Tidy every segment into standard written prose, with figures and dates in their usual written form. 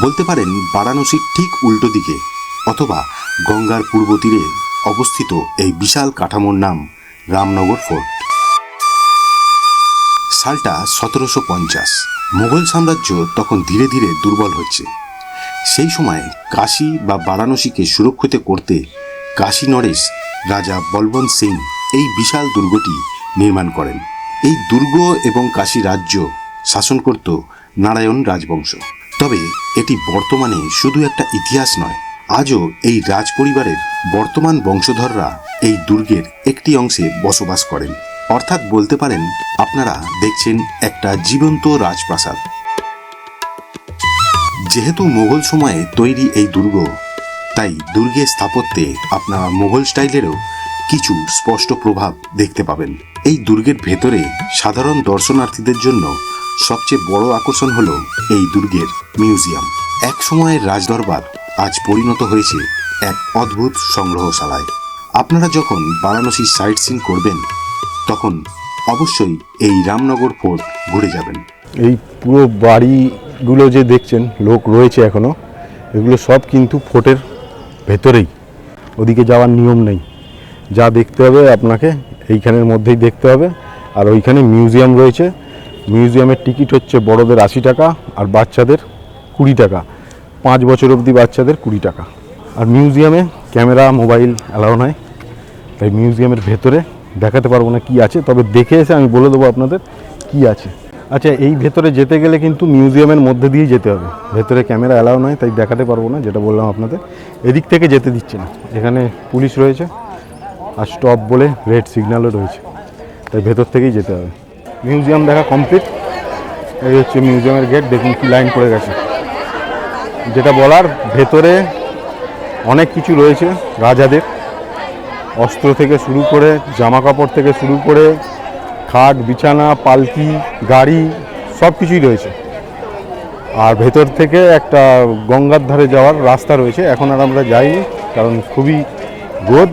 বলতে পারেন বারাণসীর ঠিক উল্টো দিকে অথবা গঙ্গার পূর্ব তীরে অবস্থিত এই বিশাল কাঠামোর নাম রামনগর ফোর্ট। সালটা 1750। মুঘল সাম্রাজ্য তখন ধীরে ধীরে দুর্বল হচ্ছে। সেই সময় কাশী বা বারাণসীকে সুরক্ষিত করতে কাশী নরেশ রাজা বলবন্ত সিং এই বিশাল দুর্গটি নির্মাণ করেন। এই দুর্গ এবং কাশী রাজ্য শাসন করত নারায়ণ রাজবংশ। তবে এটি বর্তমানে শুধু একটা ইতিহাস নয়, আজও এই রাজ পরিবারের বর্তমান বংশধররা এই দুর্গের একটি অংশে বসবাস করেন। অর্থাৎ বলতে পারেন আপনারা দেখছেন একটা জীবন্ত রাজপ্রাসাদ। যেহেতু মুঘল সময়ে তৈরি এই দুর্গ, তাই দুর্গের স্থাপত্যে আপনারা মুঘল স্টাইলেরও কিছু স্পষ্ট প্রভাব দেখতে পাবেন। এই দুর্গের ভেতরে সাধারণ দর্শনার্থীদের জন্য সবচেয়ে বড় আকর্ষণ হল এই দুর্গের মিউজিয়াম। এক সময়ের রাজদরবার আজ পরিণত হয়েছে এক অদ্ভুত সংগ্রহশালায়। আপনারা যখন বারাণসী সাইট সিন করবেন তখন অবশ্যই এই রামনগর ফোর্ট ঘুরে যাবেন। এই পুরো বাড়িগুলো যে দেখছেন লোক রয়েছে এখনও, এগুলো সব কিন্তু ফোর্টের ভেতরেই, ওদিকে যাওয়ার নিয়ম নেই। যা দেখতে হবে আপনাকে এইখানের মধ্যেই দেখতে হবে। আর ওইখানে মিউজিয়াম রয়েছে, মিউজিয়ামের টিকিট হচ্ছে বড়দের 80 টাকা আর বাচ্চাদের 20 টাকা। 5 বছর অবধি বাচ্চাদের 20 টাকা। আর মিউজিয়ামে ক্যামেরা মোবাইল অ্যালাউ নয়, তাই মিউজিয়ামের ভেতরে দেখাতে পারবো না কি আছে, তবে দেখে এসে আমি বলে দেবো আপনাদের কি আছে। আচ্ছা, এই ভেতরে যেতে গেলে কিন্তু মিউজিয়ামের মধ্যে দিয়েই যেতে হবে, ভেতরে ক্যামেরা অ্যালাউ নয়, তাই দেখাতে পারবো না, যেটা বললাম আপনাদের। এদিক থেকে যেতে দিচ্ছে না, এখানে পুলিশ রয়েছে আর স্টপ বলে রেড সিগন্যালও রয়েছে, তাই ভেতর থেকেই যেতে হবে। মিউজিয়াম দেখা কমপ্লিট। এই হচ্ছে মিউজিয়ামের গেট, দেখুন কি লাইন পড়ে গেছে। যেটা বলার, ভেতরে অনেক কিছু রয়েছে, রাজাদের অস্ত্র থেকে শুরু করে, জামা কাপড় থেকে শুরু করে, খাট বিছানা, পালকি, গাড়ি, সব কিছুই রয়েছে। আর ভেতর থেকে একটা গঙ্গার ধারে যাওয়ার রাস্তা রয়েছে। এখন আর আমরা যাইনি, কারণ খুবই রোদ,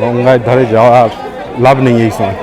গঙ্গার ধারে যাওয়া লাভ নেই এই সময়।